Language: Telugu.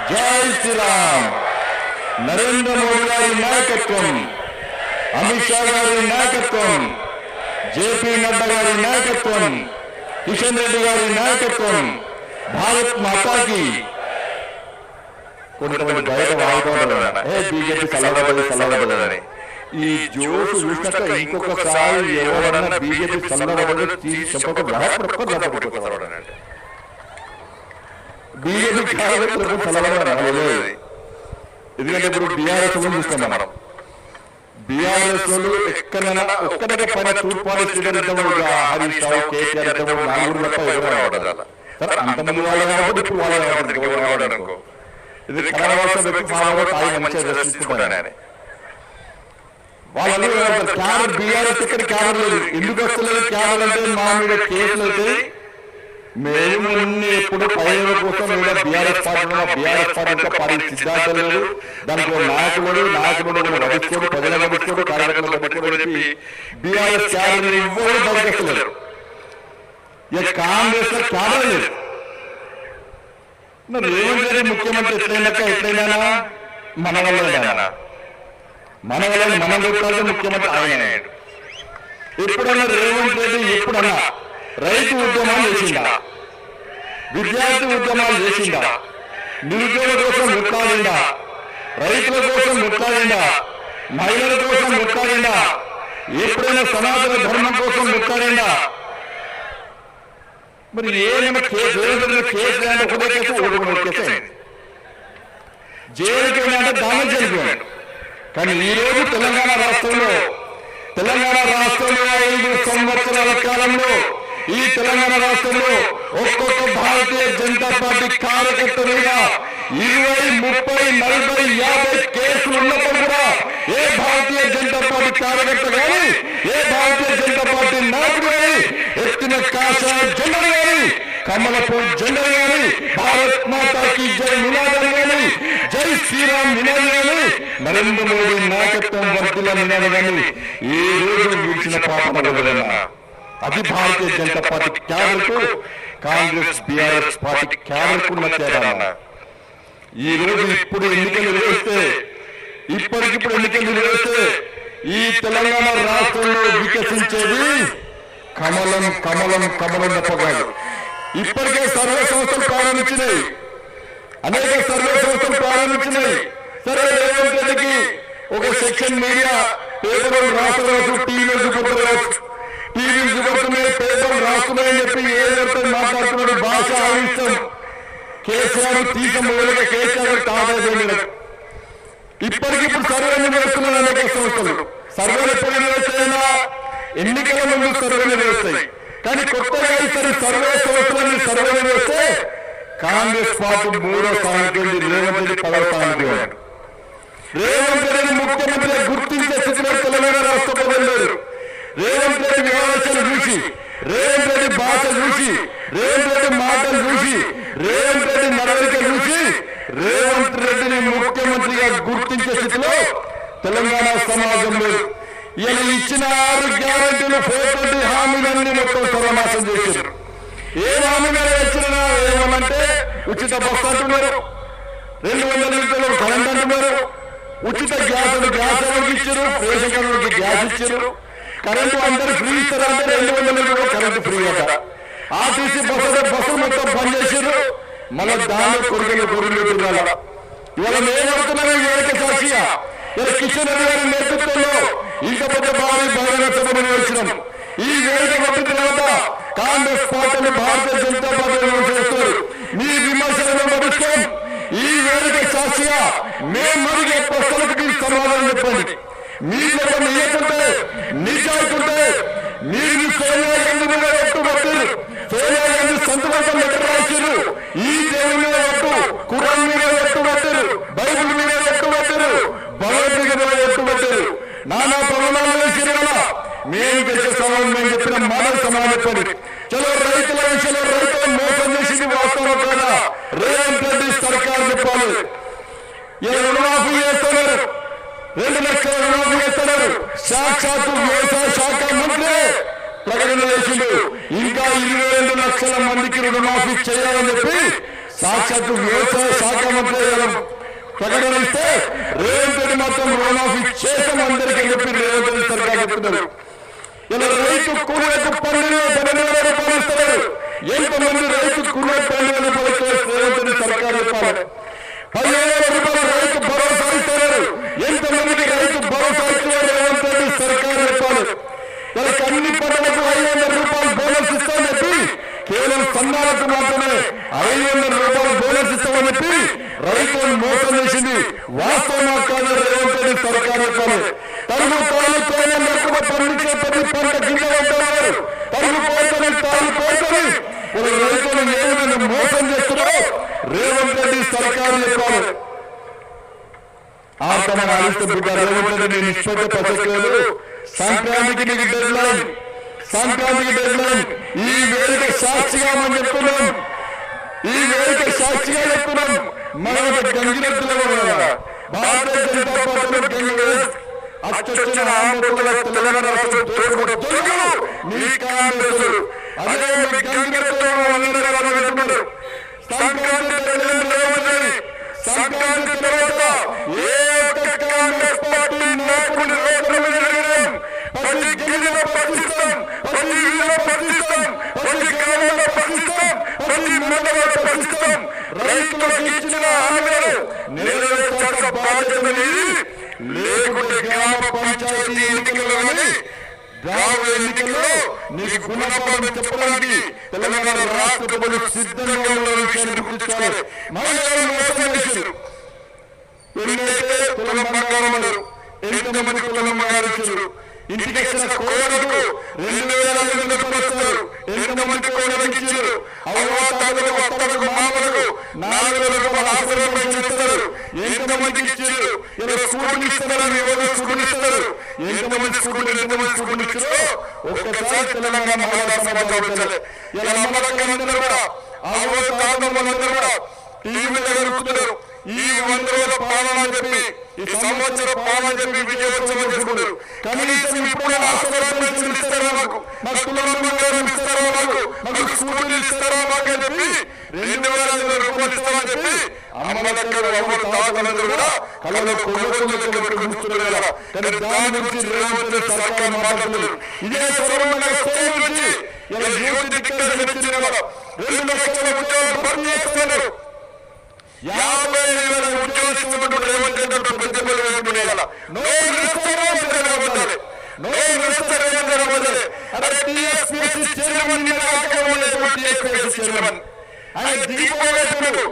జై శ్రీరామ్. నరేంద్ర మోడీ గారి నాయకత్వం, అమిత్ షా గారి నాయకత్వం, జేపీ నడ్డా గారి నాయకత్వం, కిషన్ రెడ్డి గారి నాయకత్వం, భారత్ మాతాకి. కొంతమంది బయట వాడుకోవడం బీజేపీ చల్లబడదని. ఈ జోష్ చూసినాక ఇంకొకసారి ఎవరన్నా బీజేపీ చల్లబడదు చెప్పకపోతే బీజేపీ చల్లబడలేదు. ఎందుకంటే ఇప్పుడు బీఆర్ఎస్ చూస్తాం మనం. బీఆర్ఎస్ ఎక్కడైనా ఒక్కటే పైన తూర్పాలు హరీష్ రావు, కేసీఆర్ నలుగురు తప్ప ఎవరు సరే అంతమంది వాళ్ళు కాబట్టి ఇప్పుడు వాళ్ళు అనుకో. ఇది వాళ్ళు క్యాడర్ బీఆర్ఎస్ ఇక్కడ క్యాడర్ లేదు. ఎందుకు వస్తలేదు క్యాడర్ అంటే మా మీద కేసులు అయితే మేము ఎప్పుడు పైన కోసం బీఆర్ఎస్ పార్టీ పార్టీ సిద్ధాంతం లేదు. దానికి నాయకుడు వధించుకోడు, ప్రజలు వధించుకోడు, కార్యకర్తలు వధించుకోడు చెప్పి బీఆర్ఎస్ క్యాడర్ ఎవ్వరూ బయటకెళ్ళలేరు. ఇక కాంగ్రెస్ క్యాడర్ లేదు. రేవంత్ రెడ్డి ముఖ్యమంత్రి ఎట్లయినా మన వల్ల మనం కొట్టాలి ముఖ్యమంత్రి ఆయన. ఎప్పుడన్నా రేవంత్ రెడ్డి ఎప్పుడన్నా రైతు ఉద్యమాలు చేసిందా, విద్యార్థి ఉద్యమాలు చేసిందా, నిరుద్యోగ కోసం ముట్లాడిందా, రైతుల కోసం ముట్లాడిందా, మహిళల కోసం ముట్లాడిందా, ఎప్పుడైనా సనాతన ధర్మం కోసం ముట్లాడిందా? మరి ఏమైనా కేసు అంటే ఒకటే కేసు ఓడిపోయిన కేసు జైలుకి వెళ్ళాలంటే దానం చనిపోయాడు. కానీ ఈ రోజు తెలంగాణ రాష్ట్రంలో 5 సంవత్సరాల కాలంలో ఈ తెలంగాణ రాష్ట్రంలో ఒక్కొక్క భారతీయ జనతా పార్టీ కార్యకర్త మీద 20, 30, 40, 50 కేసులు ఉన్నప్పుడు కూడా ఏ భారతీయ జనతా పార్టీ కార్యకర్త కానీ ఏ భారతీయ జనతా పార్టీ నాయకుడు కానీ ఎత్తిన కాషాయ జెండలు కానీ కమలపూర్ జెండలు కానీ భారత్ మాతాకి జై నినాదాలు కానీ జై శ్రీరామ్ నినాదాలు కానీ నరేంద్ర మోడీ నాయకత్వం వర్తిల నినాదాలు కానీ ఏ రోజు విడిచిన పాపన వదలనా. అది భారతీయ జనతా పార్టీ క్యాడర్కు కాంగ్రెస్ బీఆర్ఎస్ పార్టీ క్యాడర్కు ఉన్న తేడా. ఈ రోజు ఇప్పటికిప్పుడు ఎన్నికలు నిర్వహిస్తే ఈ తెలంగాణ రాష్ట్రంలో వికసించేది కమలం తప్పగాదు. ఇప్పటికే సర్వే సంస్థలు ప్రారంభించినాయి, అనేక సర్వే సంస్థలు ప్రారంభించినాయి. సరే రేవంత్ రెడ్డికి ఒక సెక్షన్ మీడియా పేపర్లు రాసుకోవచ్చు, టీవీలు చూపడుతున్నాయి, పేపర్లు రాస్తున్నాయని చెప్పి ఏదైతే మాట్లాడుతున్నాడు భాష ఆవిష్టం. కేసీఆర్ తీసంగా కేసీఆర్ తాగలేదు. ఇప్పటికిప్పుడు సర్వేలు నిర్వహిస్తున్నాయి అనేక సంస్థలు. సర్వేలు ఎప్పుడు నిర్వహిస్తాయినా ఎన్నికల ముందు సర్వేలు నిర్వహిస్తాయి. కానీ కొత్తగా ఈసారి సర్వే సంస్థలన్నీ సర్వే నిర్వహిస్తే కాంగ్రెస్ పార్టీ 3వ స్థానానికి వెళ్ళి రేవంత్ రెడ్డి 10వ స్థానానికి వెళ్ళాడు. రేవంత్ రెడ్డిని ముఖ్యమంత్రిగా గుర్తించే స్థితిలో తెలంగాణ రాష్ట్ర ప్రజలు లేరు. రేవంత్ రెడ్డి వ్యవహారాలు చూసి, రేవంత్ రెడ్డి భాష చూసి, రేవంత్ రెడ్డి మాటలు చూసి, రేవంత్ రెడ్డి నడవడిక చూసి రేవంత్ రెడ్డిని ముఖ్యమంత్రిగా గుర్తించే స్థితిలో తెలంగాణ సమాజం లేదు. ఇలా ఇచ్చిన 6 గ్యారంటీలు 420 హామీలన్నీ మొత్తం సర్వనాశం చేశారు. ఏ హామీలు ఇచ్చినా ఏమనంటే ఉచిత బస్సు అంటున్నారు, 200 లీటర్లు కరెంట్ అంటున్నారు, ఉచిత గ్యాస్ ఎవరికి ఇచ్చారు, రేషన్ కార్డులకి గ్యాస్ ఇచ్చారు, కరెంటు అందరూ ఫ్రీ ఇస్తారంటే 200 లీటర్లు కరెంటు ఫ్రీ అట. ఆర్టీసీ బస్సులు మొత్తం బంద్ చేశారు. మళ్ళీ దాని గొర్రెలు తిరగాల. ఇవాళ మేమడుతున్నాము వేదిక సాక్షిగా కిషన్ రెడ్డి గారి నేతృత్వంలో ఇంత పెద్ద భారీ బహిరంగ సభ నిర్వహించడం. ఈ వేదిక వచ్చిన తర్వాత కాంగ్రెస్ పార్టీని భారతీయ జనతా పార్టీ చేస్తారు. మీ విమర్శలను నడుస్తాం. ఈ వేదిక సాక్షిగా మేము అడిగే ప్రశ్నలకు మీరు సమాధానం చెప్పండి. మీరు నిజకుంటే నిజాయితుంటే మీరు సోనియా గాంధీ మీద పట్టుబట్టారు, సోనియా గాంధీ సంతకం లెటర్ రాశారు, ఈ దేవుని మీద పట్టు, ఖురాన్ మీద పట్టుబట్టారు, బైబుల్ మీద పట్టుబట్టారు, భగవద్గీత మీద పట్టుబట్టారు, నానా ప్రమాణాలు వేసారు కదా. మేము చేసే సమాధానం మేము చెప్పిన మానవ సమాధానం చెప్పండి. చలో రైతుల విషయంలో రైతులు మోసం చేసింది వాస్తవం కదా, రేవంత్ రెడ్డి సర్కార్ చెప్పాలి. రుణమాఫీ చేస్తున్నారు, 2 లక్షల రుణమాఫీ చేస్తున్నారు. సాక్షాత్తు వ్యవసాయ శాఖ మంత్రి ప్రకటన చేసిండు. ఇంకా 22 లక్షల మందికి రుణమాఫీ చేయాలని చెప్పి సాక్షాత్తు వ్యవసాయ శాఖ మంత్రి శాతం రుణమాఫీ చేసాం అందరికీ చెప్పి రేవంత్ రెడ్డి సర్కార్ చెప్తున్నారు. ఇలా రైతు కూలీలకు 12,000 రూపాయలు ఇస్తారు. ఎంతమంది రైతు కూలీలకు 12,000 రూపాయలు రేవంత్ రెడ్డి సర్కార్ చెప్పాలి. 10,000 రూపాయలు రైతు భరోసా ఇస్తున్నారు. ఎంతమందికి రైతు భరోసా ఇస్తున్నారు రేవంత్ రెడ్డి సర్కార్ చెప్పాలి. ఇలా అన్ని పంటలకు 500 రూపాయలు బోనస్ ఇస్తామని చెప్పి కేవలం సన్నాలకు మాత్రమే 500 రూపాయలు బోనస్ ఇస్తామని చెప్పి రైతులను మోసం చేసింది వాస్తవం కాదు రేవంత్ రెడ్డి సర్కార్ చెప్పాలి. తరుగు తాను తేనె లేకుండా పండించే ప్రతి పంట కింద ఉంటారు. తరుగు పోతని తాను పోతని రైతులను ఏ విధంగా మోసం చేస్తున్నారో రేవంత్ రెడ్డి సర్కారు చెప్పాలి. ఆర్తమైన ఆలోచన బిడ్డ రేవంత్ రెడ్డి నిష్పత్తి పచ్చలేదు. సంక్రాంతికి నీకు డెడ్ లైన్, సంక్రాంతికి డెడ్ లైన్. ఈ వేదిక సాక్షిగా మనం చెప్తున్నాం, ఈ వేదిక సాక్షిగా చెప్తున్నాం. మనం గంగిరెద్దులో భారతీయ జనతా పార్టీలో గంగిరెద్దు అచ్చొచ్చిన ఆంధ్రప్రదేశ్ తెలంగాణ రాష్ట్రం నీ కాంగ్రెస్ అదే మీ గంగిరెద్దులో అంటున్నారు. సంక్రాంతి సంక్రాంతి తర్వాత ఏ కాంగ్రెస్ పార్టీ నాయకుడు ప్రతి గిరిజన ప్రశ్నిస్తాం, ప్రతి ఇళ్ళ ప్రశ్నిస్తాం, ప్రతి గ్రామంలో ప్రశ్నిస్తాం, ప్రతి మండలంలో ప్రశ్నిస్తాం. రైతులకు ఇచ్చిన హామీలు నెరవేర్చాల్సిన బాధ్యత లేకుంటే గ్రామ పంచాయతీ ఎన్నికల్లో కానీ రాబోయే ఎన్నికల్లో నీకు గుణపాఠం చెప్పడానికి తెలంగాణ రాష్ట్ర ప్రభుత్వం సిద్ధంగా ఉన్న విషయాన్ని గుర్తించాలి. మహిళలు మోసం చేశారు. ఎన్నైతే కులం బంగారం అన్నారు, ఎంతమంది కులం బంగారం ఇచ్చారు. ఇంటికి వచ్చిన కోడలకు 2,500 రూపాయలు. ఎంతమంది కోడలకు ఇచ్చారు. అవ్వాతాలకు అత్తలకు మామలకు 4,000 రూపాయలు ఆశ్రమం ఇస్తారు. ఎంతమందికి ఇచ్చారు. ఇలా స్కూల్ ఇస్తున్నారు, ఎవరు స్కూల్ ఇస్తున్నారు. ఎంతమంది స్కూల్ ఇచ్చారో ఒక్కసారి తెలంగాణ మహిళా సమాజం వచ్చారు. ఇలా అమ్మలందరూ కూడా అవ్వాతాతలందరూ కూడా టీవీ మీద జరుగుతున్నారు. ఈ 100 రోజుల పాలన చెప్పి, ఈ సంవత్సర పాలన చెప్పి విజయోత్సవం చేసుకుంటారు. కనీసం ఇప్పుడు ఆశీర్వాదం ఇస్తారా, మాకు కులం ఇస్తారా, మాకు స్కూటీలు ఇస్తారా మాకు అని చెప్పి 2,500 రూపాయలు ఇస్తామని చెప్పి అమ్మలక్కలు అమ్మలు తాతలందరూ కూడా కళ్ళలో కొనుగోలు కదా. కానీ దాని గురించి రేవంత్ రెడ్డి సర్కారు మాట్లాడుతున్నారు. ఇదే సర్వంగా స్టేజ్ నుంచి ఇలా యూత్ డిక్లరేషన్ ఇచ్చింది కదా. 2 లక్షల ఉద్యోగాలు భర్తీ చేస్తున్నారు. 50,000 ఉద్యోగస్తులు రేవంత్ రెడ్డి ప్రతిజ్ఞలు వేసుకునే కదా. నో చైర్మన్ ఆయన దిగిపోయేటప్పుడు